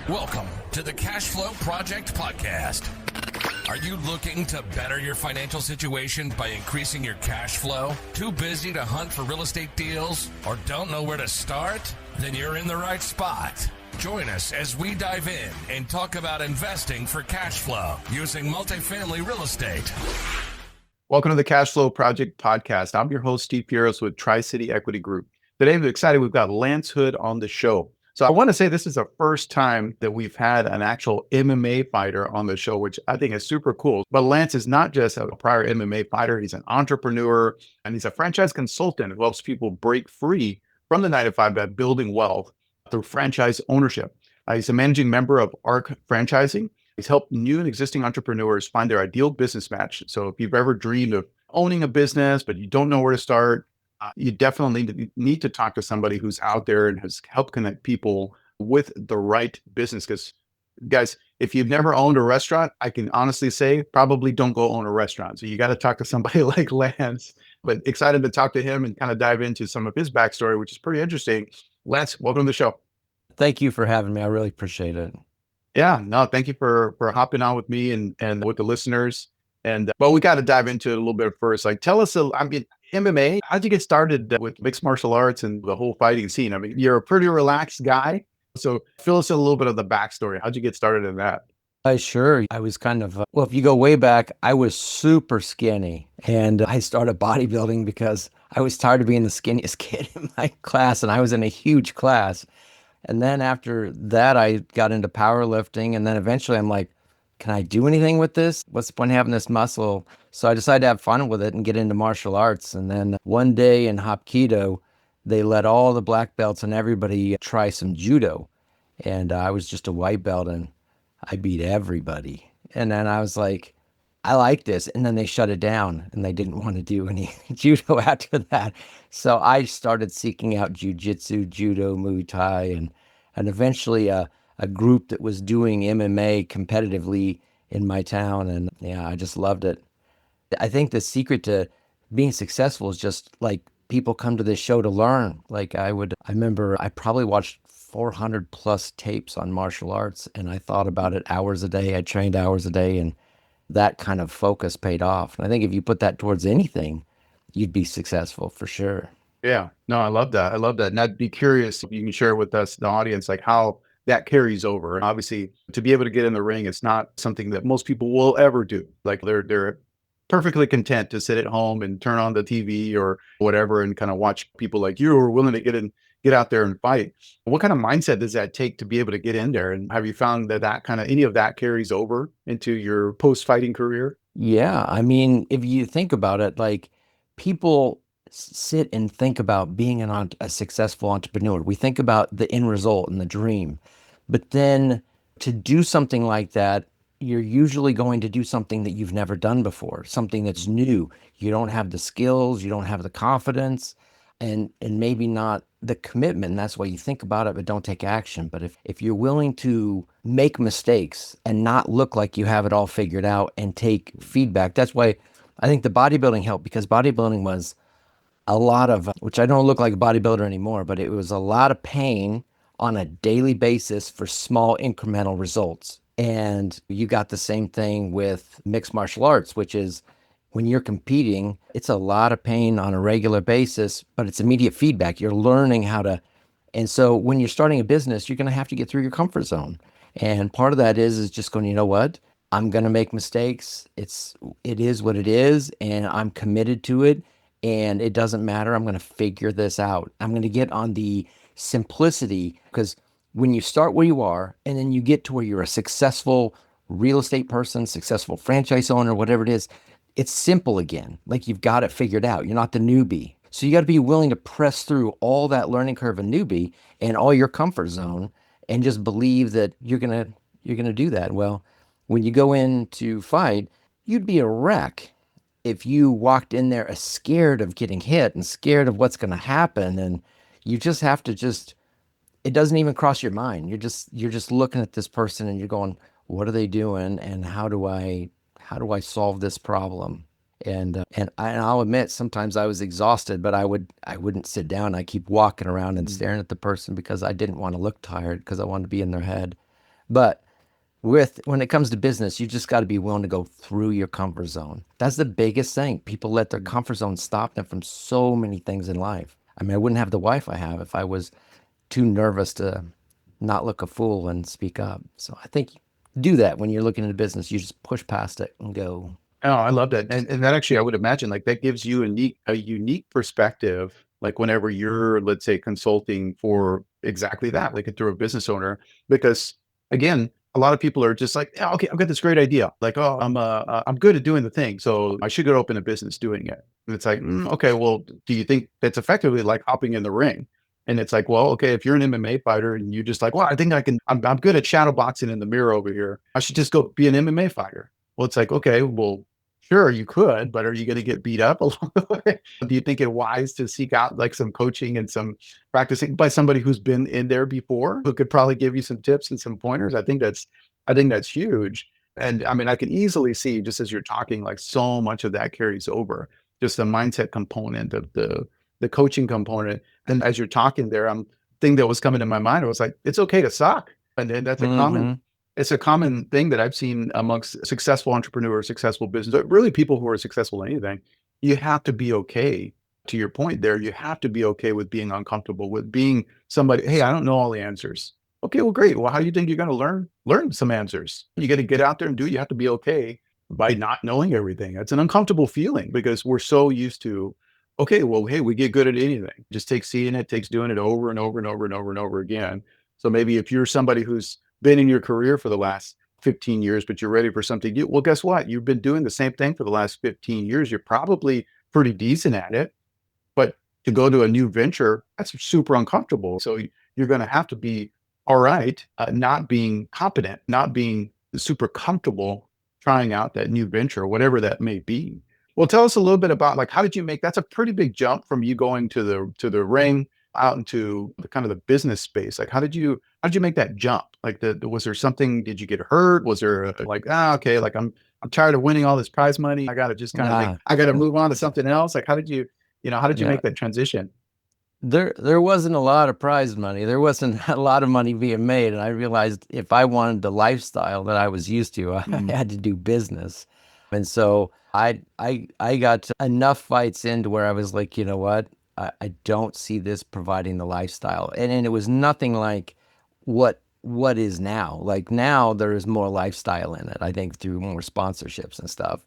Welcome to the Cashflow Project podcast. Are you looking to better your financial situation by increasing your cash flow? Too busy to hunt for real estate deals or don't know where to start? Then you're in the right spot. Join us as we dive in and talk about investing for cash flow using multifamily real estate. Welcome to the Cashflow Project podcast. I'm your host, Steve Pieros with Tri-City Equity Group. Today, we're excited. We've got Lance Hood on the show. So I want to say this is the first time that we've had an actual MMA fighter on the show, which I think is super cool. But Lance is not just a prior MMA fighter. He's an entrepreneur and he's a franchise consultant who helps people break free from the 9-to-5 by building wealth through franchise ownership. He's a managing member of ARC Franchising. He's helped new and existing entrepreneurs find their ideal business match. So if you've ever dreamed of owning a business, but you don't know where to start, you definitely need to talk to somebody who's out there and has helped connect people with the right business. Because guys, if you've never owned a restaurant, I can honestly say probably don't go own a restaurant. So you got to talk to somebody like Lance. But excited to talk to him and kind of dive into some of his backstory, which is pretty interesting. Lance, welcome to the show. Thank you for having me. I really appreciate it. Yeah, no, thank you for hopping on with me and with the listeners. And but we got to dive into it a little bit first. Like, tell us, MMA, how'd you get started with mixed martial arts and the whole fighting scene? I mean, you're a pretty relaxed guy. So fill us in a little bit of the backstory. How'd you get started in that? Sure. I was kind of, well, if you go way back, I was super skinny. And I started bodybuilding because I was tired of being the skinniest kid in my class. And I was in a huge class. And then after that, I got into powerlifting. And then eventually I'm like, can I do anything with this? What's the point of having this muscle? So I decided to have fun with it and get into martial arts. And then one day in Hapkido, they let all the black belts and everybody try some judo. And I was just a white belt and I beat everybody. And then I was like, I like this. And then they shut it down and they didn't want to do any judo after that. So I started seeking out jujitsu, judo, Muay Thai, and eventually a group that was doing MMA competitively in my town. And yeah, I just loved it. I think the secret to being successful is just like people come to this show to learn. Like I remember I probably watched 400 plus tapes on martial arts and I thought about it hours a day. I trained hours a day and that kind of focus paid off. And I think if you put that towards anything, you'd be successful for sure. Yeah, no, I love that. I love that. And I'd be curious if you can share with us, the audience, like how that carries over. And obviously, to be able to get in the ring, it's not something that most people will ever do. Like they're perfectly content to sit at home and turn on the TV or whatever and kind of watch people like you who are willing to get out there and fight. What kind of mindset does that take to be able to get in there? And have you found that kind of any of that carries over into your post-fighting career? Yeah, I mean, if you think about it, like people sit and think about being a successful entrepreneur. We think about the end result and the dream. But then to do something like that, you're usually going to do something that you've never done before, something that's new. You don't have the skills, you don't have the confidence, and maybe not the commitment. And that's why you think about it, but don't take action. But if you're willing to make mistakes and not look like you have it all figured out and take feedback, that's why I think the bodybuilding helped, because bodybuilding was a lot of, which I don't look like a bodybuilder anymore, but it was a lot of pain on a daily basis for small incremental results. And you got the same thing with mixed martial arts, which is when you're competing, it's a lot of pain on a regular basis, but it's immediate feedback. You're learning how to, and so when you're starting a business, you're going to have to get through your comfort zone. And part of that is just going, you know what? I'm going to make mistakes. It is what it is, and I'm committed to it. And it doesn't matter. I'm going to figure this out. I'm going to get on the simplicity, because when you start where you are and then you get to where you're a successful real estate person, successful franchise owner, whatever it is, it's simple again. Like you've got it figured out. You're not the newbie. So you got to be willing to press through all that learning curve of newbie and all your comfort zone and just believe that you're going to do that. Well, when you go in to fight, you'd be a wreck if you walked in there scared of getting hit and scared of what's going to happen. And you just have to it doesn't even cross your mind. You're just looking at this person and you're going, what are they doing? And how do I solve this problem? And I'll admit, sometimes I was exhausted, but I wouldn't sit down. I keep walking around and staring at the person because I didn't want to look tired, because I wanted to be in their head. But when it comes to business, you just got to be willing to go through your comfort zone. That's the biggest thing. People let their comfort zone stop them from so many things in life. I mean, I wouldn't have the wife I have if I was too nervous to not look a fool and speak up. So I think do that when you're looking at a business. You just push past it and go. Oh, I love that. And that actually, I would imagine like that gives you a unique perspective, like whenever you're, let's say, consulting for exactly that, like through a business owner, because again, a lot of people are just like, yeah, okay, I've got this great idea. Like, oh, I'm good at doing the thing. So I should go open a business doing it. And it's like, okay, well, do you think that's effectively like hopping in the ring? And it's like, well, okay, if you're an MMA fighter and you just like, well, I think I'm good at shadow boxing in the mirror over here. I should just go be an MMA fighter. Well, it's like, okay, well, sure, you could, but are you going to get beat up along the way? Do you think it wise to seek out like some coaching and some practicing by somebody who's been in there before, who could probably give you some tips and some pointers? I think that's huge. And I mean, I can easily see just as you're talking, like so much of that carries over, just the mindset component of the coaching component. And as you're talking there, thing that was coming to my mind, I was like, it's okay to suck. And then that's a common Mhm. it's a common thing that I've seen amongst successful entrepreneurs, successful business, really people who are successful in anything. You have to be okay. To your point there, you have to be okay with being uncomfortable, with being somebody, hey, I don't know all the answers. Okay, well, great. Well, how do you think you're going to learn some answers? You got to get out there and do. You have to be okay by not knowing everything. It's an uncomfortable feeling because we're so used to, okay, well, hey, we get good at anything. Just takes seeing it, takes doing it over and over and over and over and over again. So maybe if you're somebody who's been in your career for the last 15 years, but you're ready for something new. Well, guess what? You've been doing the same thing for the last 15 years. You're probably pretty decent at it, but to go to a new venture, that's super uncomfortable. So you're going to have to be all right, not being competent, not being super comfortable trying out that new venture, whatever that may be. Well, tell us a little bit about like how did you make that's a pretty big jump from you going to the ring out into the kind of the business space. Like how did you make that jump? Like was there something, did you get hurt? Was there like, okay, like I'm tired of winning all this prize money. I got to just kind of like, Nah, I got to move on to something else. Like how did you yeah. make that transition? There wasn't a lot of prize money. There wasn't a lot of money being made, and I realized if I wanted the lifestyle that I was used to, I Mm, had to do business. And so I got enough fights in to where I was like, you know what? I don't see this providing the lifestyle. And it was nothing like what is now. Like now there is more lifestyle in it, I think, through more sponsorships and stuff.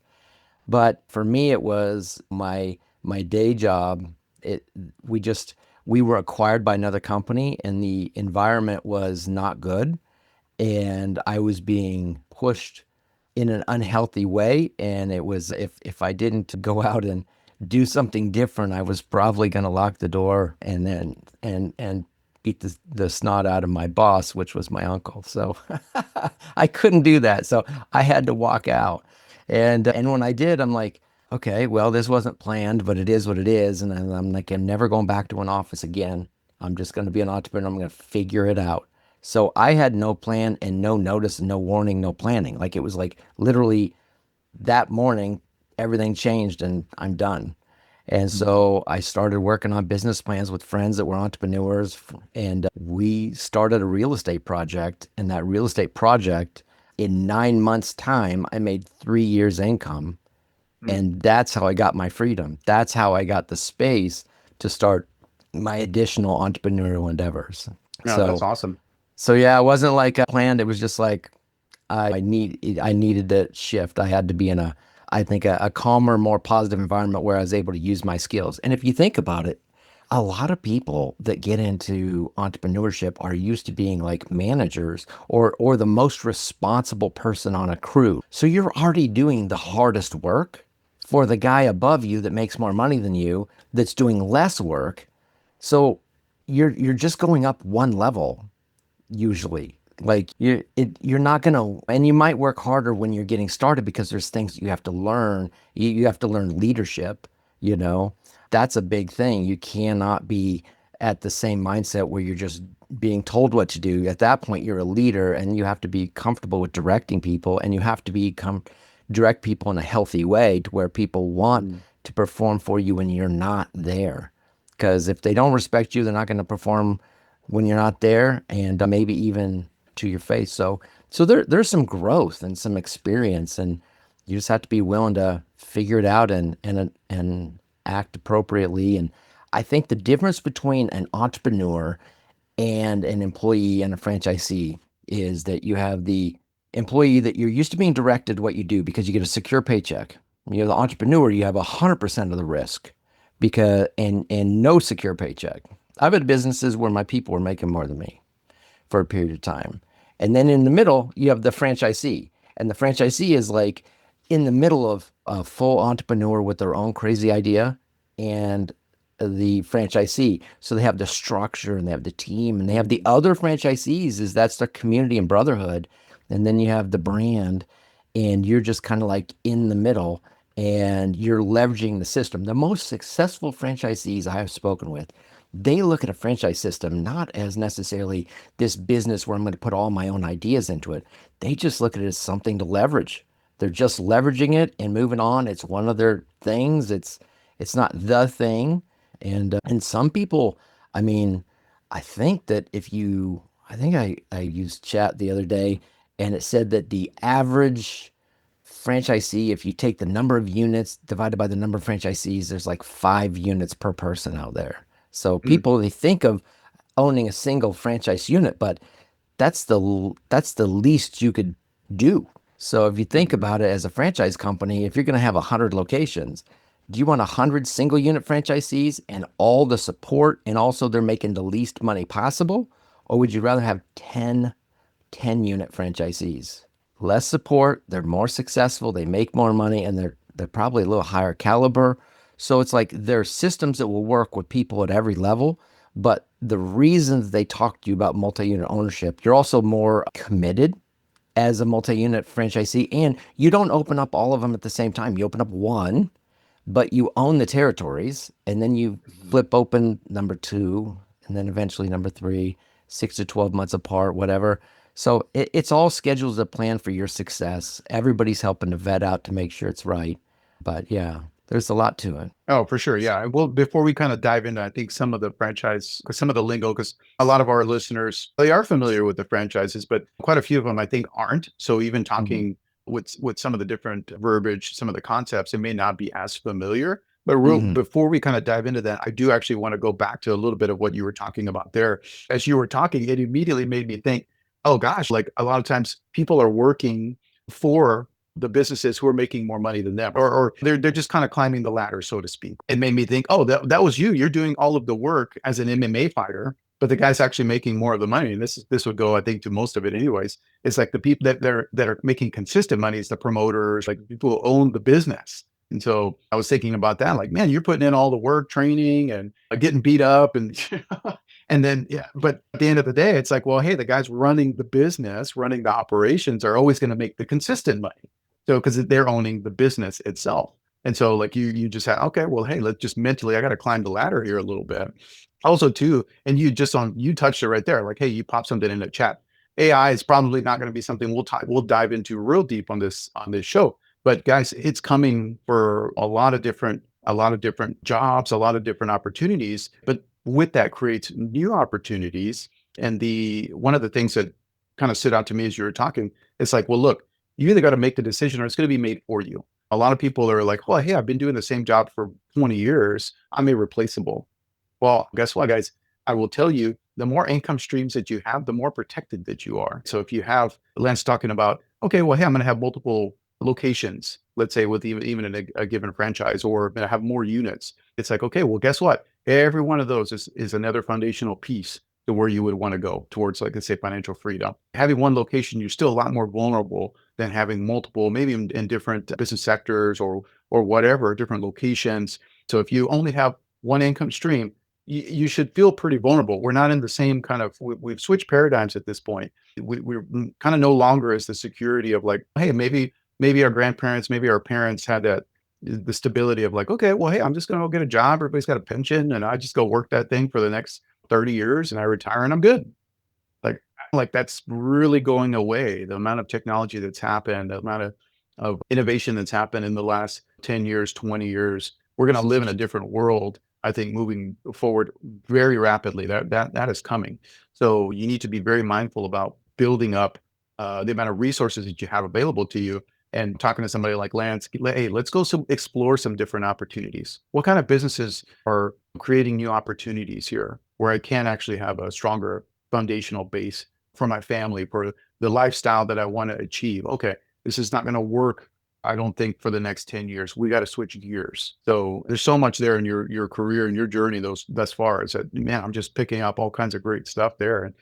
But for me, it was my day job. It we just we were acquired by another company, and the environment was not good, and I was being pushed in an unhealthy way. And it was if I didn't go out and do something different, I was probably going to lock the door and then and beat the snot out of my boss, which was my uncle. So I couldn't do that. So I had to walk out. And when I did, I'm like, okay, well, this wasn't planned, but it is what it is. And I'm like, I'm never going back to an office again. I'm just going to be an entrepreneur. I'm going to figure it out. So I had no plan and no notice, no warning, no planning. Like it was like literally that morning, everything changed and I'm done. And mm, so I started working on business plans with friends that were entrepreneurs. And we started a real estate project. And that real estate project, in 9 months' time, I made 3 years' income. mm. And that's how I got my freedom. That's how I got the space to start my additional entrepreneurial endeavors. No, that's So, awesome. so yeah, it wasn't like a planned. It was just like I needed to shift. I had to be in I think a calmer, more positive environment where I was able to use my skills. And if you think about it, a lot of people that get into entrepreneurship are used to being like managers or the most responsible person on a crew. So you're already doing the hardest work for the guy above you that makes more money than you that's doing less work. So you're just going up one level usually. Like you're not gonna, and you might work harder when you're getting started because there's things you have to learn. You have to learn leadership, you know. That's a big thing. You cannot be at the same mindset where you're just being told what to do. At that point, you're a leader and you have to be comfortable with directing people, and you have to direct people in a healthy way to where people want Mm, to perform for you when you're not there. Because if they don't respect you, they're not going to perform when you're not there, and maybe even to your face. So there's some growth and some experience, and you just have to be willing to figure it out and act appropriately. And I think the difference between an entrepreneur and an employee and a franchisee is that you have the employee that you're used to being directed what you do because you get a secure paycheck. You're the entrepreneur, you have 100% of the risk because and no secure paycheck. I've had businesses where my people were making more than me for a period of time. And then in the middle, you have the franchisee. And the franchisee is like in the middle of a full entrepreneur with their own crazy idea and the franchisee. So they have the structure and they have the team and they have the other franchisees is that's their community and brotherhood. And then you have the brand and you're just kind of like in the middle and you're leveraging the system. The most successful franchisees I have spoken with, they look at a franchise system not as necessarily this business where I'm going to put all my own ideas into it. They just look at it as something to leverage. They're just leveraging it and moving on. It's one of their things. It's not the thing. And some people, I mean, I think that I think I used chat the other day and it said that the average franchisee, if you take the number of units divided by the number of franchisees, there's like 5 units per person out there. So people, they think of owning a single franchise unit, but that's the least you could do. So if you think about it as a franchise company, if you're going to have 100 locations, do you want 100 single unit franchisees and all the support and also they're making the least money possible? Or would you rather have 10 unit franchisees? Less support, they're more successful, they make more money, and they're probably a little higher caliber. So it's like there's systems that will work with people at every level, but the reasons they talk to you about multi-unit ownership, you're also more committed as a multi-unit franchisee, and you don't open up all of them at the same time. You open up one, but you own the territories, and then you flip open number 2, and then eventually number 3, 6 to 12 months apart, whatever. So it's all scheduled as a plan for your success. Everybody's helping to vet out to make sure it's right. But yeah, there's a lot to it. Oh, for sure. Yeah. Well, before we kind of dive into, I think some of the franchise, some of the lingo, because a lot of our listeners, they are familiar with the franchises, but quite a few of them, I think, aren't. So even talking with some of the different verbiage, some of the concepts, it may not be as familiar. But before we kind of dive into that, I do actually want to go back to a little bit of what you were talking about there. As you were talking, it immediately made me think, oh gosh, like a lot of times people are working for the businesses who are making more money than them, or they're just kind of climbing the ladder, so to speak. It made me think, oh, that was you. You're doing all of the work as an MMA fighter, but the guy's actually making more of the money. And this would go, I think, to most of it anyways. It's like the people that are making consistent money is the promoters, like people who own the business. And so I was thinking about that, like, man, you're putting in all the work, training, and getting beat up, and and then but at the end of the day, it's like, well, hey, the guys running the business, running the operations are always going to make the consistent money. So because they're owning the business itself. And so like you just had, okay, well, hey, let's just mentally, I got to climb the ladder here a little bit. Also too, and you touched it right there. Like, hey, you pop something in the chat. AI is probably not going to be something we'll dive into real deep on this show. But guys, it's coming for a lot of different jobs, a lot of different opportunities. But with that creates new opportunities. And one of the things that kind of stood out to me as you were talking, it's like, well, look, you either got to make the decision or it's going to be made for you. A lot of people are like, well, hey, I've been doing the same job for 20 years. I'm irreplaceable. Well, guess what, guys? I will tell you, the more income streams that you have, the more protected that you are. So if you have Lance talking about, okay, well, hey, I'm going to have multiple locations, let's say with even in a given franchise, or I'm going to have more units. It's like, okay, well, guess what? Every one of those is another foundational piece to where you would want to go towards, like I say, financial freedom. Having one location, you're still a lot more vulnerable than having multiple, maybe in different business sectors or whatever, different locations. So if you only have one income stream, you should feel pretty vulnerable. We're not in the same kind of, we've switched paradigms at this point. We're kind of no longer as the security of like, hey, maybe our grandparents, maybe our parents had the stability of like, okay, well, hey, I'm just going to go get a job. Everybody's got a pension and I just go work that thing for the next 30 years and I retire and I'm good. Like that's really going away. The amount of technology that's happened, the amount of innovation that's happened in the last 10 years, 20 years, we're going to live in a different world, I think, moving forward very rapidly. That is coming. So you need to be very mindful about building up the amount of resources that you have available to you, and talking to somebody like Lance, hey, let's go explore some different opportunities. What kind of businesses are creating new opportunities here where I can actually have a stronger foundational base for my family, for the lifestyle that I want to achieve? Okay, this is not going to work, I don't think, for the next 10 years. We got to switch gears. So there's so much there in your career and your journey thus far. Is that, man, I'm just picking up all kinds of great stuff there. And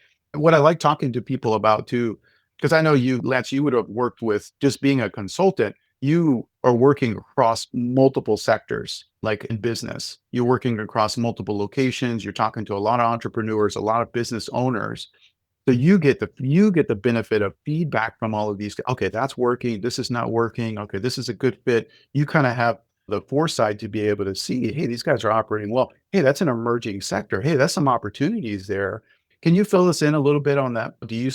what I like talking to people about too, because I know you, Lance, you would have worked with, just being a consultant, you are working across multiple sectors, like in business. You're working across multiple locations. You're talking to a lot of entrepreneurs, a lot of business owners. So you get the benefit of feedback from all of these. Okay, that's working. This is not working. Okay, this is a good fit. You kind of have the foresight to be able to see, hey, these guys are operating well. Hey, that's an emerging sector. Hey, that's some opportunities there. Can you fill us in a little bit on that? Have you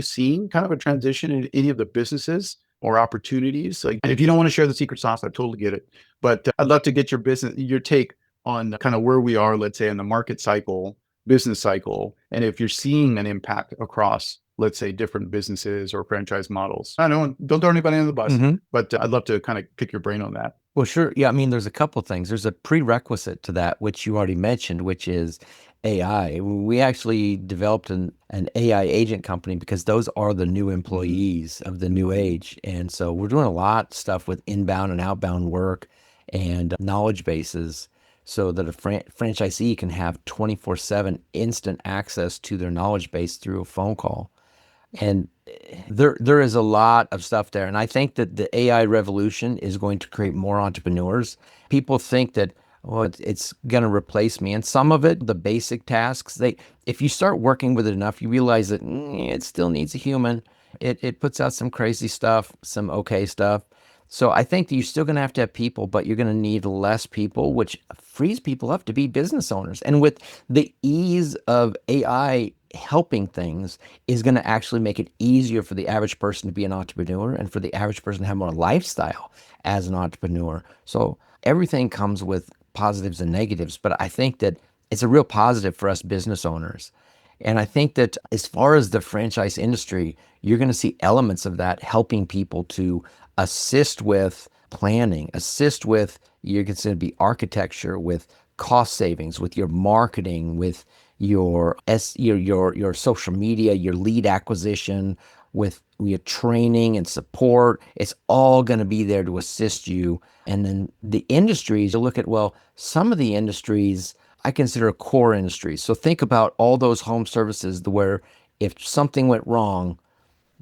seen kind of a transition in any of the businesses or opportunities? Like, and if you don't want to share the secret sauce, I totally get it. But I'd love to get your take on kind of where we are, let's say, in the market cycle, business cycle, and if you're seeing an impact across, let's say, different businesses or franchise models. I don't throw anybody under the bus, but I'd love to kind of pick your brain on that. Well, sure. Yeah, I mean, there's a couple things. There's a prerequisite to that, which you already mentioned, which is AI. We actually developed an AI agent company because those are the new employees of the new age. And so we're doing a lot of stuff with inbound and outbound work and knowledge bases so that a franchisee can have 24/7 instant access to their knowledge base through a phone call. And there is a lot of stuff there. And I think that the AI revolution is going to create more entrepreneurs. People think that, well, it's going to replace me. And some of it, the basic tasks, if you start working with it enough, you realize that it still needs a human. It puts out some crazy stuff, some okay stuff. So I think that you're still going to have people, but you're going to need less people, which frees people up to be business owners. And with the ease of AI helping things is going to actually make it easier for the average person to be an entrepreneur and for the average person to have more lifestyle as an entrepreneur. So everything comes with positives and negatives, but I think that it's a real positive for us business owners. And I think that as far as the franchise industry, you're going to see elements of that helping people to assist with planning, assist with, you're going to be architecture, with cost savings, with your marketing, with your social media, your lead acquisition, with your training and support. It's all going to be there to assist you. And then the industries, you look at, well, some of the industries I consider core industries. So think about all those home services where if something went wrong,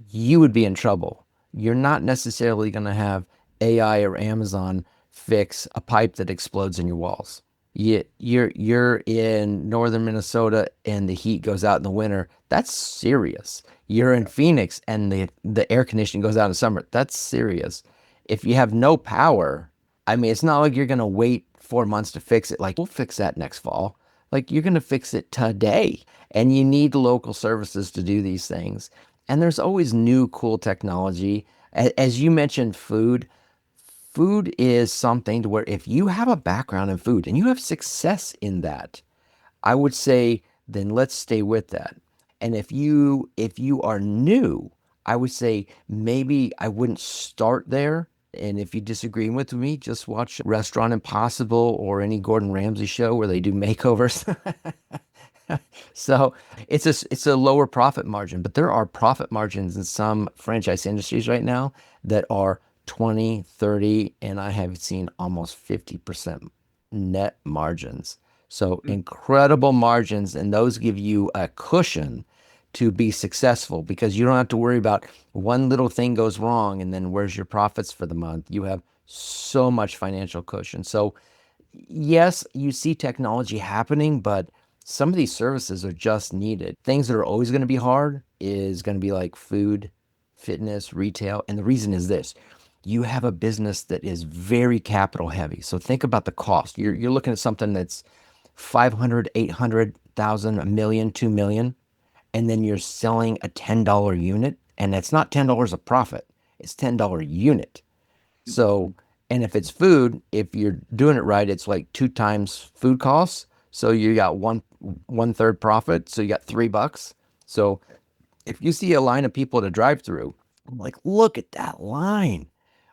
you would be in trouble. You're not necessarily going to have AI or Amazon fix a pipe that explodes in your walls. You're in northern Minnesota and the heat goes out in the winter. That's serious. You're in Phoenix and the air conditioning goes out in summer. That's serious. If you have no power, I mean, it's not like you're going to wait 4 months to fix it. Like, we'll fix that next fall. Like, you're going to fix it today. And you need local services to do these things. And there's always new cool technology. As you mentioned, food is something to where if you have a background in food and you have success in that, I would say, then let's stay with that. And if you are new, I would say maybe I wouldn't start there. And if you disagree with me, just watch Restaurant Impossible or any Gordon Ramsay show where they do makeovers. So it's a lower profit margin, but there are profit margins in some franchise industries right now that are 20, 30, and I have seen almost 50% net margins. So incredible margins, and those give you a cushion to be successful because you don't have to worry about one little thing goes wrong and then where's your profits for the month. You have so much financial cushion. So yes, you see technology happening, but some of these services are just needed. Things that are always going to be hard is going to be like food, fitness, retail. And the reason is this: you have a business that is very capital heavy. So think about the cost. You're looking at something that's 500, 800,000, a million, 2 million, and then you're selling a $10 unit, and it's not $10 a profit, it's $10 unit. So, and if it's food, if you're doing it right, it's like 2 times food costs. So you got one third profit. So you got $3. So If you see a line of people at a drive-through, I'm like, look at that line.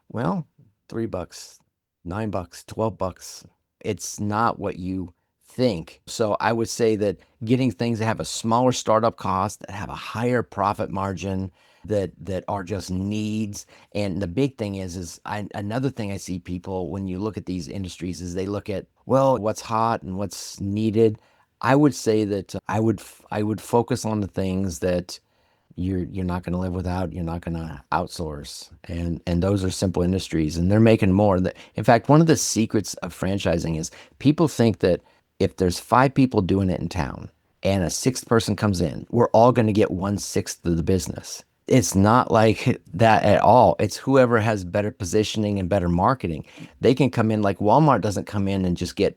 Well, $3, $9, $12. It's not what you think. So I would say that getting things that have a smaller startup cost, that have a higher profit margin, that are just needs. And the big thing is another thing I see people when you look at these industries is they look at, well, what's hot and what's needed. I would say that I would focus on the things that you're not going to live without, you're not going to outsource. And those are simple industries and they're making more. In fact, one of the secrets of franchising is people think that if there's 5 people doing it in town and a 6th person comes in, we're all going to get 1/6 of the business. It's not like that at all. It's whoever has better positioning and better marketing. They can come in, like Walmart doesn't come in and just get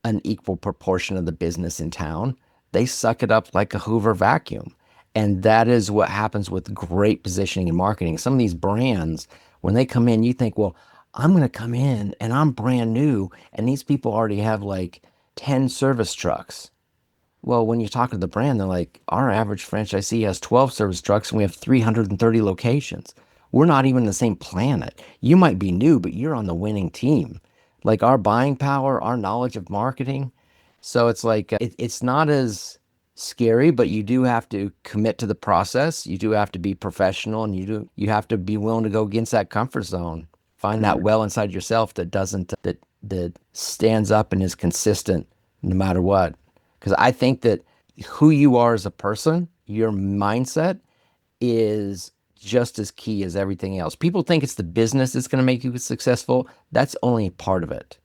an equal proportion of the business in town. They suck it up like a Hoover vacuum. And that is what happens with great positioning and marketing. Some of these brands, when they come in, you think, well, I'm going to come in and I'm brand new. And these people already have like 10 service trucks. Well, when you talk to the brand, they're like, our average franchisee has 12 service trucks and we have 330 locations. We're not even the same planet. You might be new, but you're on the winning team. Like our buying power, our knowledge of marketing. So it's like, it's not as scary, but you do have to commit to the process. You do have to be professional and you have to be willing to go against that comfort zone. Find that well inside yourself that doesn't, that stands up and is consistent no matter what. Because I think that who you are as a person, your mindset is just as key as everything else. People think it's the business that's going to make you successful. That's only part of it.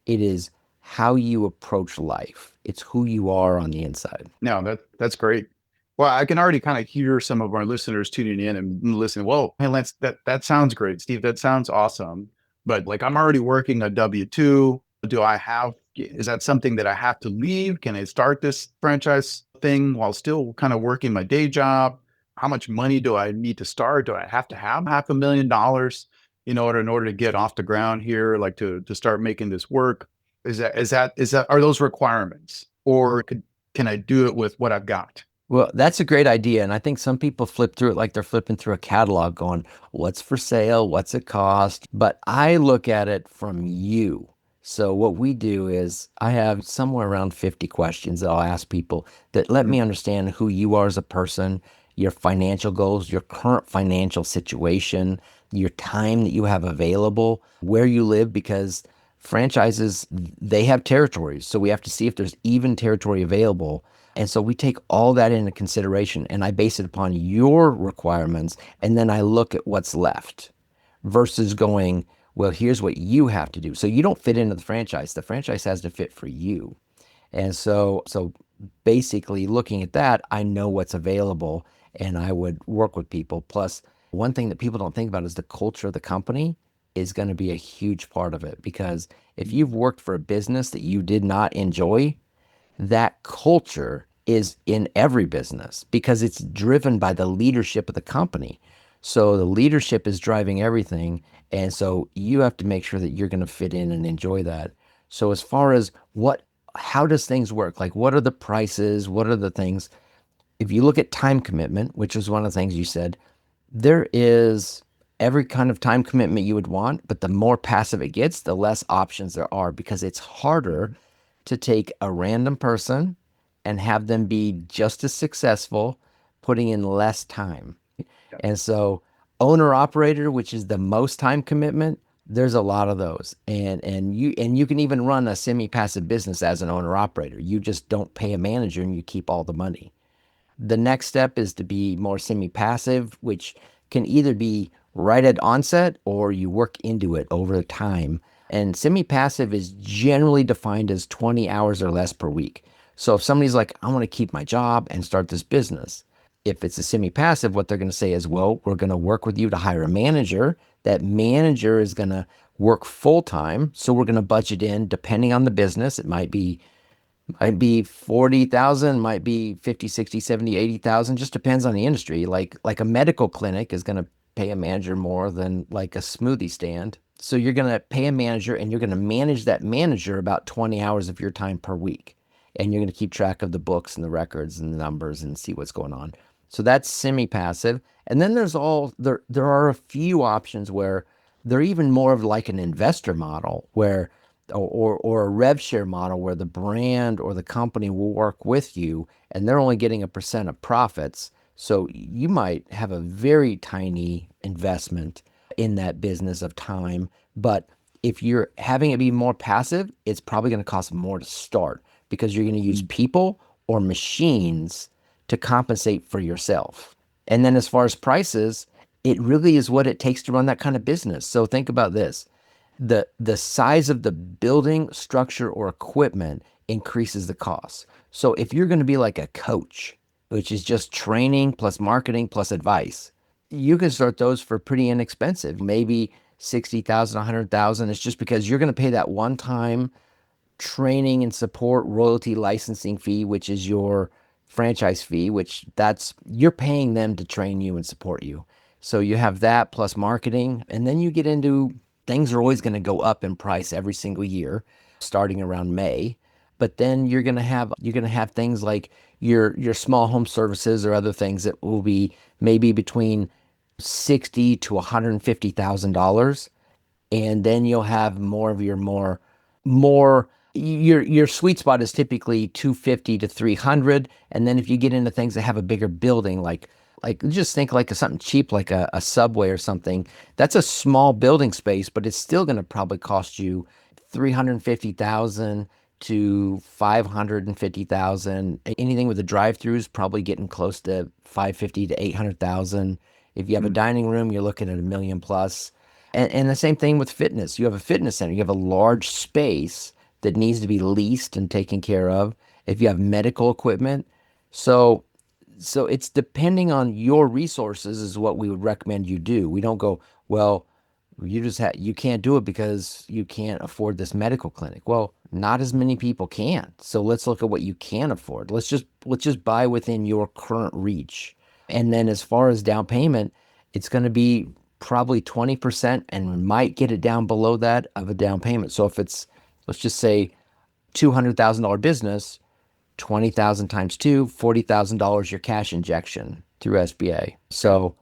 It is how you approach life. It's who you are on the inside. No, that's great. Well, I can already kind of hear some of our listeners tuning in and listening. Well, hey, Lance, that sounds great, Steve. That sounds awesome. But like, I'm already working a W-2. Is that something that I have to leave? Can I start this franchise thing while still kind of working my day job? How much money do I need to start? Do I have to have $500,000 in order to get off the ground here, like to start making this work? Are those requirements, or can I do it with what I've got? Well, that's a great idea. And I think some people flip through it like they're flipping through a catalog going, what's for sale? What's it cost? But I look at it from you. So what we do is I have somewhere around 50 questions that I'll ask people that let me understand who you are as a person, your financial goals, your current financial situation, your time that you have available, where you live, because franchises, they have territories. So we have to see if there's even territory available. And so we take all that into consideration and I base it upon your requirements. And then I look at what's left versus going, well, here's what you have to do. So you don't fit into the franchise. The franchise has to fit for you. And so basically looking at that, I know what's available and I would work with people. Plus, one thing that people don't think about is the culture of the company is going to be a huge part of it. Because if you've worked for a business that you did not enjoy, that culture is in every business because it's driven by the leadership of the company. So the leadership is driving everything. And so you have to make sure that you're going to fit in and enjoy that. So as far as how does things work? Like, what are the prices? What are the things? If you look at time commitment, which is one of the things you said, there is every kind of time commitment you would want, but the more passive it gets, the less options there are because it's harder to take a random person and have them be just as successful, putting in less time. And so owner operator, which is the most time commitment, there's a lot of those. And you can even run a semi-passive business as an owner operator. You just don't pay a manager and you keep all the money. The next step is to be more semi-passive, which can either be right at onset or you work into it over time. And semi-passive is generally defined as 20 hours or less per week. So if somebody's like, I want to keep my job and start this business, if it's a semi-passive, what they're going to say is, well, we're going to work with you to hire a manager. That manager is going to work full-time. So we're going to budget in, depending on the business. It might be 40,000, might be 50, 60, 70, 80,000, just depends on the industry. Like a medical clinic is going to pay a manager more than like a smoothie stand. So you're going to pay a manager and you're going to manage that manager about 20 hours of your time per week. And you're going to keep track of the books and the records and the numbers and see what's going on. So that's semi-passive. And then there are a few options where they're even more of like an investor model where or a rev share model where the brand or the company will work with you and they're only getting a percent of profits. So you might have a very tiny investment in that business of time, but if you're having it be more passive, it's probably going to cost more to start because you're going to use people or machines to compensate for yourself. And then as far as prices, it really is what it takes to run that kind of business. So think about this. The size of the building, structure, or equipment increases the cost. So if you're going to be like a coach, which is just training plus marketing plus advice, you can start those for pretty inexpensive, maybe 60,000, 100,000. It's just because you're going to pay that one time training and support royalty licensing fee, which is your franchise fee, which that's you're paying them to train you and support you. So you have that plus marketing, and then you get into things are always going to go up in price every single year, starting around May. But then you're gonna have things like your small home services or other things that will be maybe between 60 to $150,000, and then you'll have more of your more your sweet spot is typically 250 to 300. And then if you get into things that have a bigger building, like just think like something cheap like a subway or something, that's a small building space, but it's still going to probably cost you 350,000 to 550,000. Anything with a drive-through is probably getting close to 550 to 800,000. If you have a dining room, you're looking at a million plus. And the same thing with fitness. You have a fitness center, you have a large space that needs to be leased and taken care of. If you have medical equipment, so it's depending on your resources is what we would recommend you do. We don't go, well, you can't do it because you can't afford this medical clinic. Well, not as many people can. So let's look at what you can afford. Let's just buy within your current reach. And then as far as down payment, it's going to be probably 20% and might get it down below that of a down payment. So if it's, let's just say $200,000 business, 20,000 times two, $40,000 your cash injection through SBA. So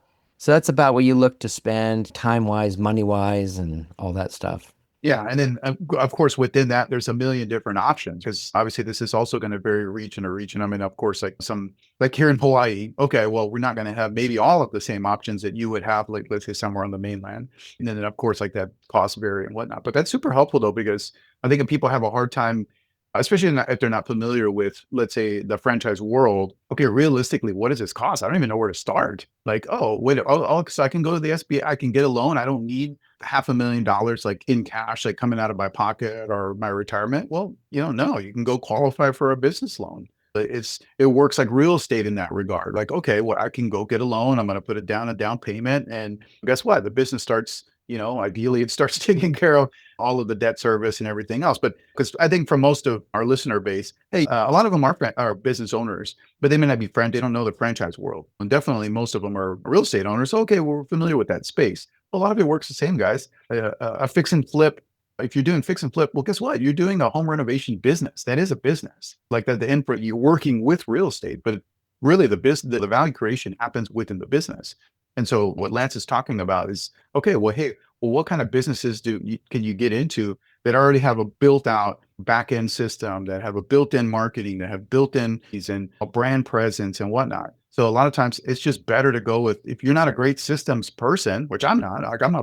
that's about what you look to spend time-wise, money-wise, and all that stuff. Yeah. And then, of course, within that, there's a million different options because obviously this is also going to vary region to region. I mean, of course, like here in Hawaii, okay, well, we're not going to have maybe all of the same options that you would have, like, let's say somewhere on the mainland. And then, of course, like that cost vary and whatnot. But that's super helpful, though, because I think if people have a hard time, especially if they're not familiar with, let's say, the franchise world. Okay, realistically, what does this cost? I don't even know where to start. Like, oh, wait, so I can go to the SBA, I can get a loan. I don't need $500,000 like in cash, like coming out of my pocket or my retirement. Well, no, you can go qualify for a business loan. It works like real estate in that regard. Like, okay, well, I can go get a loan. I'm going to put it down a down payment, and guess what? The business starts. Ideally, it starts taking care of all of the debt service and everything else. But because I think for most of our listener base, hey, a lot of them are business owners, but they may not be they don't know the franchise world. And definitely most of them are real estate owners. Okay, we're familiar with that space. A lot of it works the same, guys. A fix and flip. If you're doing fix and flip, well, guess what? You're doing a home renovation business. That is a business. Like that, the infra, you're working with real estate, but really the value creation happens within the business. And so what Lance is talking about is, okay, well, hey, what kind of businesses can you get into that already have a built out back end system, that have a built in marketing, that have built in and a brand presence and whatnot. So a lot of times it's just better to go with, if you're not a great systems person, which I'm not, like I'm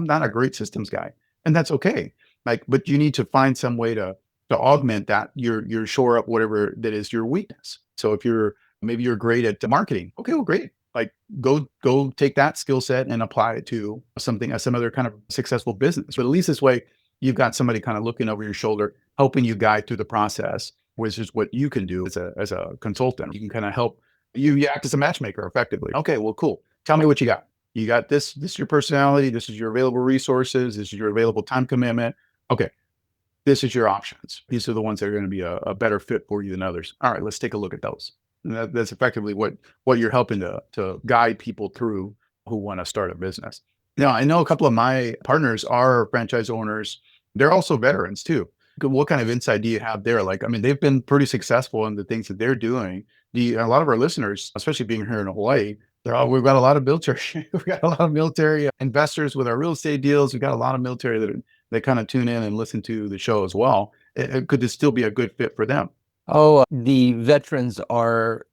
not a great systems guy, and that's okay. Like, but you need to find some way to augment that, your shore up whatever that is your weakness. So if maybe you're great at marketing, okay, well, great. Like go take that skill set and apply it to some other kind of successful business. But at least this way, you've got somebody kind of looking over your shoulder, helping you guide through the process, which is what you can do as a consultant. You can kind of help you act as a matchmaker effectively. Okay, well, cool. Tell me what you got. You got this is your personality. This is your available resources. This is your available time commitment. Okay. This is your options. These are the ones that are going to be a better fit for you than others. All right, let's take a look at those. And that's effectively what you're helping to guide people through who want to start a business. Now, I know a couple of my partners are franchise owners. They're also veterans too. What kind of insight do you have there? Like, I mean, they've been pretty successful in the things that they're doing. A lot of our listeners, especially being here in Hawaii, we've got a lot of military, we've got a lot of military investors with our real estate deals. We've got a lot of military that kind of tune in and listen to the show as well. Could this still be a good fit for them? Oh, the veterans are,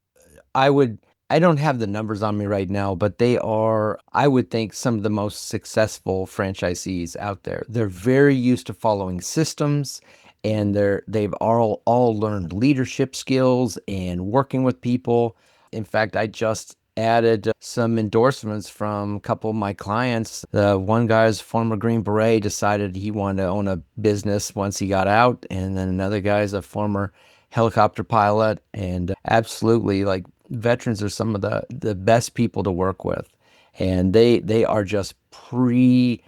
I would, I don't have the numbers on me right now, but they are, I would think, some of the most successful franchisees out there. They're very used to following systems, and they've all learned leadership skills and working with people. In fact, I just added some endorsements from a couple of my clients. The one guy's former Green Beret, decided he wanted to own a business once he got out, and then another guy's a former helicopter pilot. And absolutely, like, veterans are some of the best people to work with, and they are just I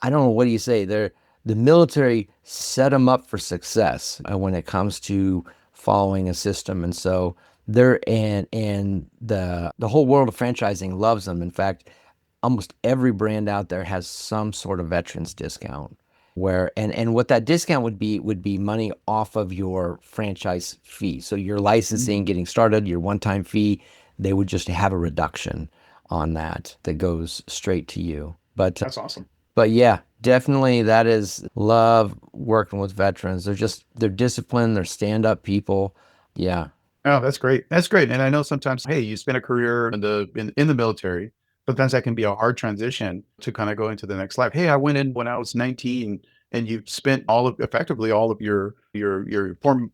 don't know, what do you say, the military set them up for success when it comes to following a system. And so and the whole world of franchising loves them. In fact, almost every brand out there has some sort of veterans discount, where and what that discount would be money off of your franchise fee. So your licensing, getting started, your one-time fee, they would just have a reduction on that goes straight to you. That's awesome. But yeah, definitely, that is love working with veterans. They're disciplined, they're stand-up people. Yeah. Oh, that's great. That's great. And I know sometimes, hey, you spend a career in the military. Sometimes that can be a hard transition to kind of go into the next life. Hey, I went in when I was 19, and you spent effectively all of your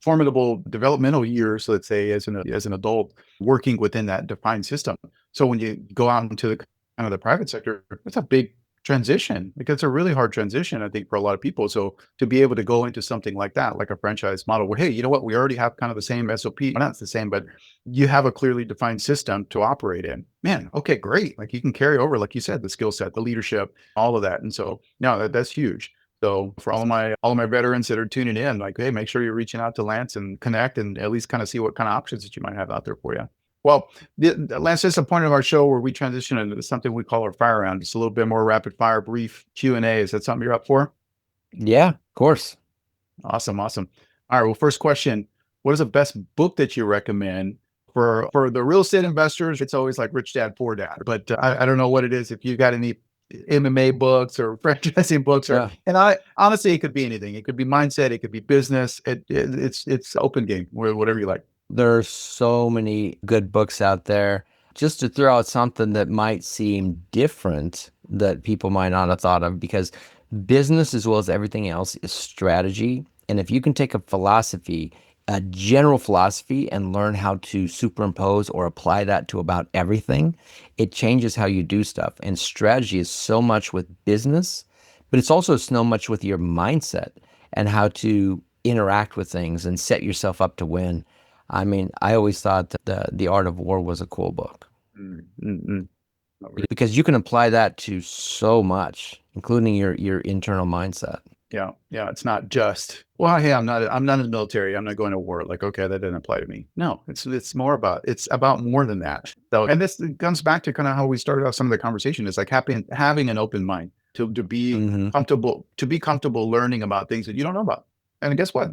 formidable developmental years, let's say, as an adult, working within that defined system. So when you go out into the kind of the private sector, it's a big transition, because it's a really hard transition, I think, for a lot of people. So to be able to go into something like that, like a franchise model, where, hey, you know what, we already have kind of the same SOP, well, not the same, but you have a clearly defined system to operate in. Man, okay, great. Like, you can carry over, like you said, the skill set, the leadership, all of that. And so, no, that's huge. So for all of my veterans that are tuning in, like, hey, make sure you're reaching out to Lance and connect, and at least kind of see what kind of options that you might have out there for you. Well, Lance, this is a point of our show where we transition into something we call our fire round. It's a little bit more rapid fire, brief Q&A. Is that something you're up for? Yeah, of course. Awesome. Awesome. All right. Well, first question, what is the best book that you recommend for the real estate investors? It's always like Rich Dad, Poor Dad, but I don't know what it is. If you got any MMA books or franchising books, Yeah. and I honestly, it could be anything. It could be mindset. It could be business. It's open game, whatever you like. There are so many good books out there. Just to throw out something that might seem different, that people might not have thought of, because business, as well as everything else, is strategy. And if you can take a general philosophy, and learn how to superimpose or apply that to about everything, it changes how you do stuff. And strategy is so much with business, but it's also so much with your mindset and how to interact with things and set yourself up to win. I mean, I always thought that the Art of War was a cool book, Mm-hmm. because you can apply that to so much, including your internal mindset. Yeah. Yeah. It's not just, well, hey, I'm not in the military, I'm not going to war. Like, okay, that didn't apply to me. No, it's about more than that. So, and this comes back to kind of how we started off some of the conversation, is like having an open mind to be Mhm. comfortable learning about things that you don't know about. And guess what?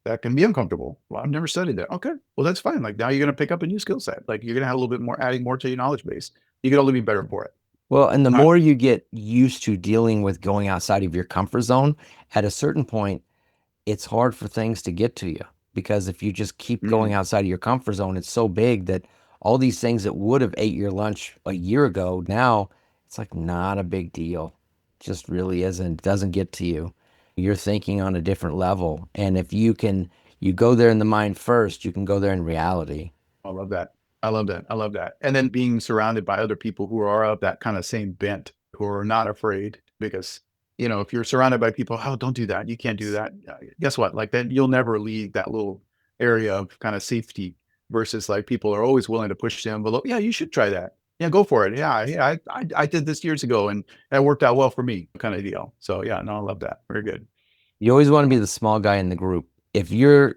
That can be uncomfortable. Well, I've never studied that. Okay, well, that's fine. Like, now you're going to pick up a new skill set. Like, you're going to have a little bit more, adding more to your knowledge base. You can only be better for it. Well, and the All right. more you get used to dealing with going outside of your comfort zone, at a certain point, it's hard for things to get to you. Because if you just keep going Mm, outside of your comfort zone, it's so big that all these things that would have ate your lunch a year ago, now it's like not a big deal. Just really isn't, doesn't get to you. You're thinking on a different level. And if you go there in the mind first, you can go there in reality. I love that. I love that. I love that. And then being surrounded by other people who are of that kind of same bent, who are not afraid, because, if you're surrounded by people, oh, don't do that, you can't do that. Guess what? Like, then you'll never leave that little area of kind of safety, versus like people are always willing to push the envelope. Yeah, you should try that. Yeah, go for it. Yeah, yeah. I did this years ago, and that worked out well for me, kind of deal. So yeah, no, I love that. Very good. You always want to be the small guy in the group. If you're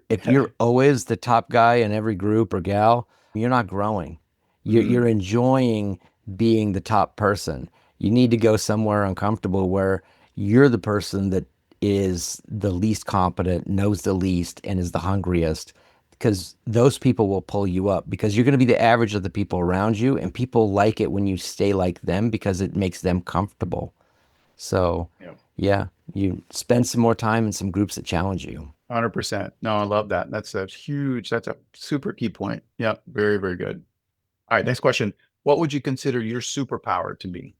always the top guy in every group or gal, you're not growing. You're Mm, enjoying being the top person. You need to go somewhere uncomfortable where you're the person that is the least competent, knows the least, and is the hungriest. because those people will pull you up because you're going to be the average of the people around you, and people like it when you stay like them because it makes them comfortable. So, Yeah. yeah, you spend some more time in some groups that challenge you. 100%. No, I love that. That's a super key point. Yeah. Very, very good. All right. Next question. What would you consider your superpower to be?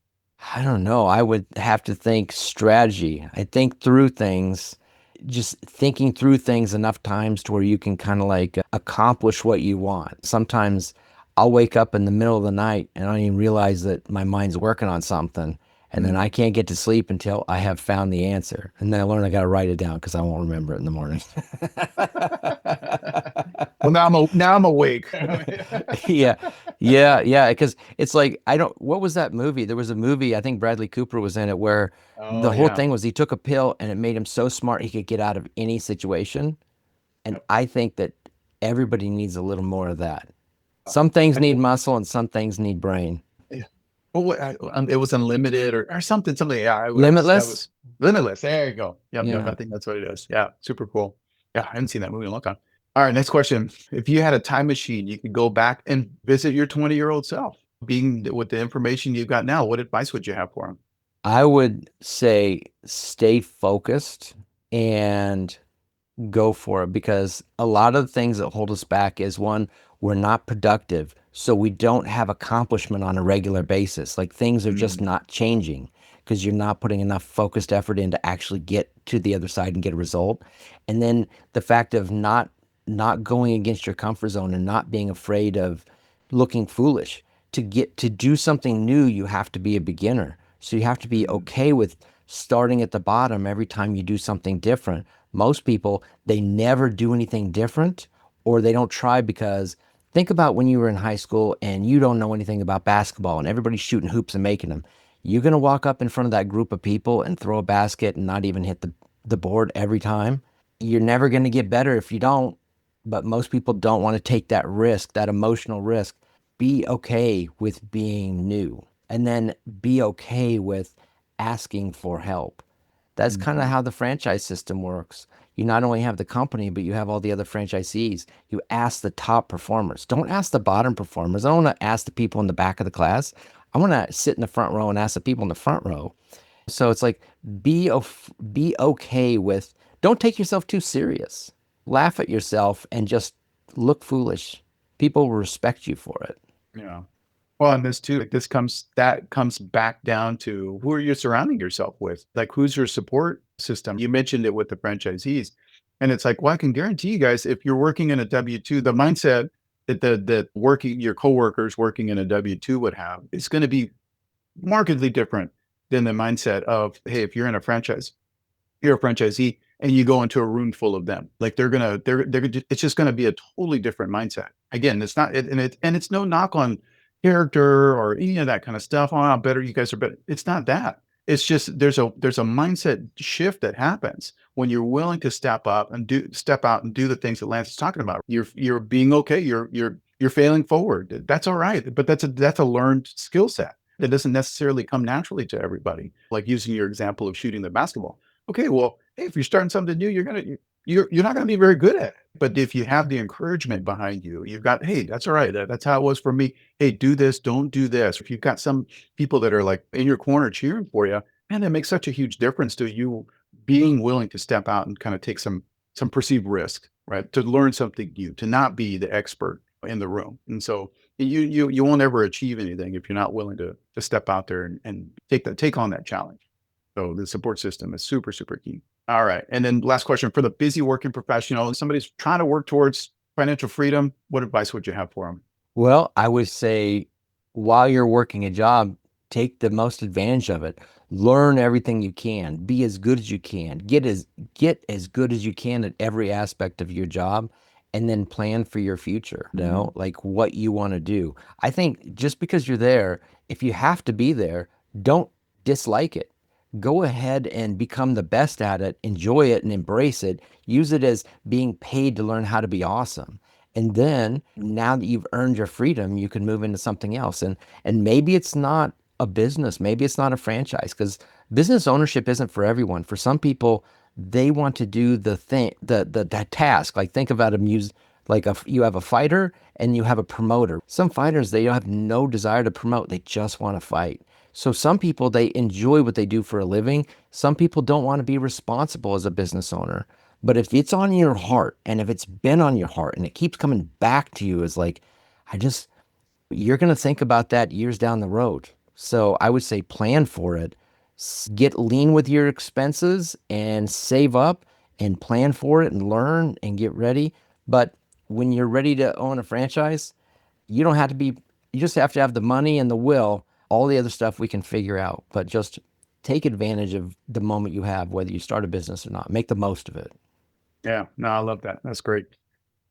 I don't know. I would have to think strategy. I think through things, just thinking through things enough times to where you can kind of like accomplish what you want. Sometimes I'll wake up in the middle of the night and I don't even realize that my mind's working on something. And then I can't get to sleep until I have found the answer. And then I learn I got to write it down because I won't remember it in the morning. Well, now I'm awake. Yeah, yeah. Because it's like I don't. What was that movie? There was a movie. I think Bradley Cooper was in it, where Oh the whole yeah. thing was he took a pill and it made him so smart he could get out of any situation. And Yep. I think that everybody needs a little more of that. Some things I need think, muscle and some things need brain. yeah. Well, it was unlimited or something. Yeah, that Limitless? was limitless. There you go. Yep, yep. Yeah. I think that's what it is. Yeah, super cool. Yeah, I haven't seen that movie in a long time. All right, next question. If you had a time machine, you could go back and visit your 20-year-old self. Being with the information you've got now, what advice would you have for him? I would say stay focused and go for it because a lot of the things that hold us back is one, we're not productive. So we don't have accomplishment on a regular basis. Like things are just Mm, not changing because you're not putting enough focused effort in to actually get to the other side and get a result. And then the fact of not going against your comfort zone and not being afraid of looking foolish. To get to do something new, you have to be a beginner. So you have to be mm, okay with starting at the bottom every time you do something different. Most people, they never do anything different or they don't try because think about when you were in high school and you don't know anything about basketball and everybody's shooting hoops and making them. You're going to walk up in front of that group of people and throw a basket and not even hit the board every time. You're never going to get better if you don't. But most people don't want to take that risk, that emotional risk. Be okay with being new and then be okay with asking for help. That's kind of mhm. how the franchise system works. You not only have the company, but you have all the other franchisees. You ask the top performers. Don't ask the bottom performers. I don't want to ask the people in the back of the class. I want to sit in the front row and ask the people in the front row. So it's like be okay with. Don't take yourself too serious. Laugh at yourself and just look foolish. People will respect you for it. Yeah. Well, and this too, like that comes back down to who are you surrounding yourself with? Like, who's your support system? You mentioned it with the franchisees. And it's like, well, I can guarantee you guys, if you're working in a W-2, the mindset that working your coworkers working in a W-2 would have is going to be markedly different than the mindset of, hey, if you're in a franchise, you're a franchisee and you go into a room full of them. Like it's just gonna be a totally different mindset. Again, it's not and it's no knock on character or any of that kind of stuff. Oh, I'm better, you guys are better. It's not that. It's just there's a mindset shift that happens when you're willing to step out and do the things that Lance is talking about. You're being okay, you're failing forward. That's all right. But that's a learned skill set that doesn't necessarily come naturally to everybody. Like using your example of shooting the basketball. Okay, well, hey, if you're starting something new, you're not gonna be very good at it. But if you have the encouragement behind you, you've got, hey, that's all right. That's how it was for me. Hey, do this, don't do this. If you've got some people that are like in your corner cheering for you, man, that makes such a huge difference to you being willing to step out and kind of take some perceived risk, right? To learn something new, to not be the expert in the room. And so you won't ever achieve anything if you're not willing to step out there and take on that challenge. So the support system is super, super key. All right. And then last question for the busy working professional, somebody's trying to work towards financial freedom. What advice would you have for them? Well, I would say while you're working a job, take the most advantage of it. Learn everything you can. Be as good as you can. Get as good as you can at every aspect of your job and then plan for your future. You know, like what you want to do. I think just because you're there, if you have to be there, don't dislike it. Go ahead and become the best at it, enjoy it and embrace it. Use it as being paid to learn how to be awesome. And then now that you've earned your freedom, you can move into something else. And maybe it's not a business, maybe it's not a franchise, because business ownership isn't for everyone. For some people, they want to do the thing, the task. Like think about Like you have a fighter and you have a promoter. Some fighters, they have no desire to promote. They just want to fight. So some people, they enjoy what they do for a living. Some people don't want to be responsible as a business owner. But if it's on your heart and if it's been on your heart and it keeps coming back to you as like, I just, you're going to think about that years down the road. So I would say plan for it. Get lean with your expenses and save up and plan for it and learn and get ready. But when you're ready to own a franchise, you don't have to be, you just have to have the money and the will. All the other stuff we can figure out, but just take advantage of the moment you have, whether you start a business or not. Make the most of it. Yeah, no, I love that. That's great.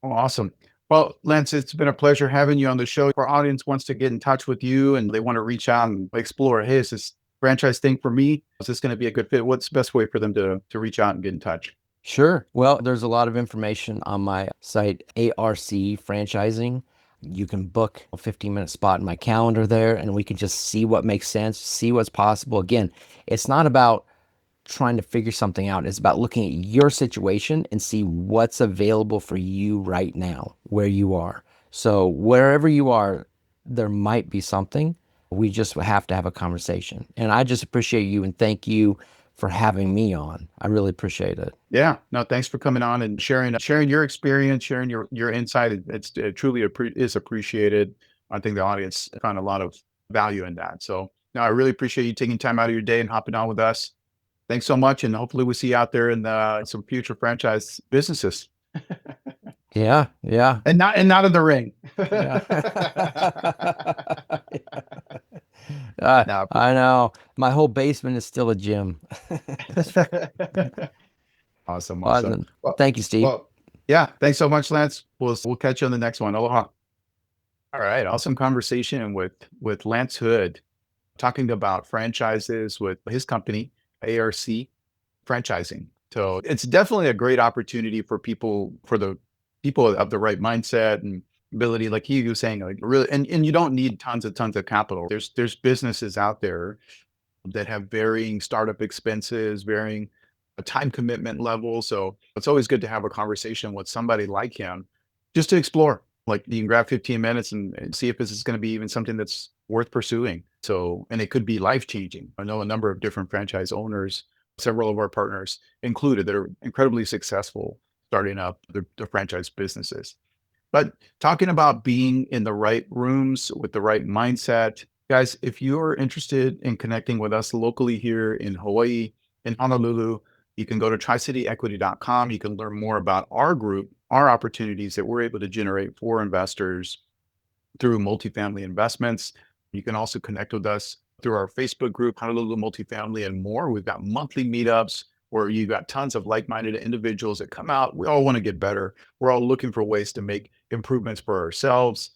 Oh, awesome. Well, Lance, it's been a pleasure having you on the show. If our audience wants to get in touch with you and they want to reach out and explore, hey, is this franchise thing for me? Is this going to be a good fit? What's the best way for them to reach out and get in touch? Sure. Well, there's a lot of information on my site, ARC Franchising. You can book a 15-minute spot in my calendar there, and we can just see what makes sense, see what's possible. Again, it's not about trying to figure something out. It's about looking at your situation and see what's available for you right now, where you are. So wherever you are, there might be something. We just have to have a conversation. And I just appreciate you and thank you for having me on. I really appreciate it. Yeah, no, thanks for coming on and sharing your experience, sharing your insight. It truly is appreciated. I think the audience found a lot of value in that. So no, I really appreciate you taking time out of your day and hopping on with us. Thanks so much, and hopefully we see you out there in some future franchise businesses, Yeah, yeah. and not in the ring. Yeah. No, I know. My whole basement is still a gym. awesome. Awesome. Well, Thank you, Steve. well, yeah. Thanks so much, Lance. We'll catch you on the next one. Aloha. All right, awesome conversation with Lance Hood, talking about franchises with his company, ARC Franchising. So it's definitely a great opportunity for the people of the right mindset and ability, like he was saying, like really, and you don't need tons of capital. There's businesses out there that have varying startup expenses, varying time commitment levels. So it's always good to have a conversation with somebody like him just to explore. Like you can grab 15 minutes and see if this is going to be even something that's worth pursuing. So, and it could be life changing. I know a number of different franchise owners, several of our partners included, that are incredibly successful starting up the franchise businesses. But talking about being in the right rooms with the right mindset, guys, if you're interested in connecting with us locally here in Hawaii, in Honolulu, you can go to tricityequity.com. You can learn more about our group, our opportunities that we're able to generate for investors through multifamily investments. You can also connect with us through our Facebook group, Honolulu Multifamily, and more. We've got monthly meetups where you've got tons of like-minded individuals that come out. We all want to get better. We're all looking for ways to make improvements for ourselves,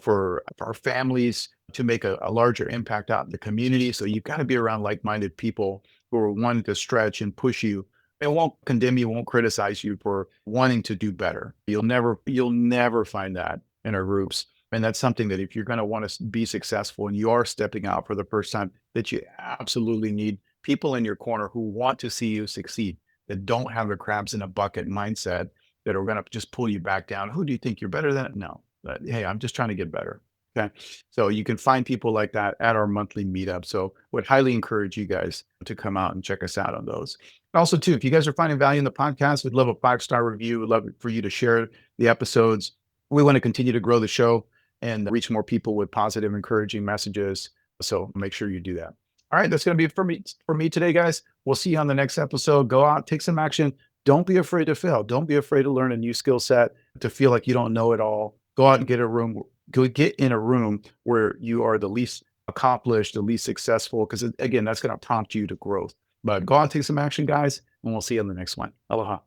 for our families, to make a larger impact out in the community. So you've got to be around like-minded people who are wanting to stretch and push you. It won't condemn you, won't criticize you for wanting to do better. You'll never find that in our groups. And that's something that if you're going to want to be successful and you are stepping out for the first time, that you absolutely need people in your corner who want to see you succeed, that don't have a crabs in a bucket mindset, that are going to just pull you back down. Who do you think you're better than? No. Hey, I'm just trying to get better. Okay. So you can find people like that at our monthly meetup. So would highly encourage you guys to come out and check us out on those. Also, too, if you guys are finding value in the podcast, we'd love a 5-star review. We'd love it for you to share the episodes. We want to continue to grow the show and reach more people with positive, encouraging messages. So make sure you do that. All right, that's going to be it for me today, guys. We'll see you on the next episode. Go out, take some action. Don't be afraid to fail. Don't be afraid to learn a new skill set, to feel like you don't know it all. Go out and get in a room where you are the least accomplished, the least successful, because again, that's going to prompt you to growth. But go out and take some action, guys, and we'll see you on the next one. Aloha.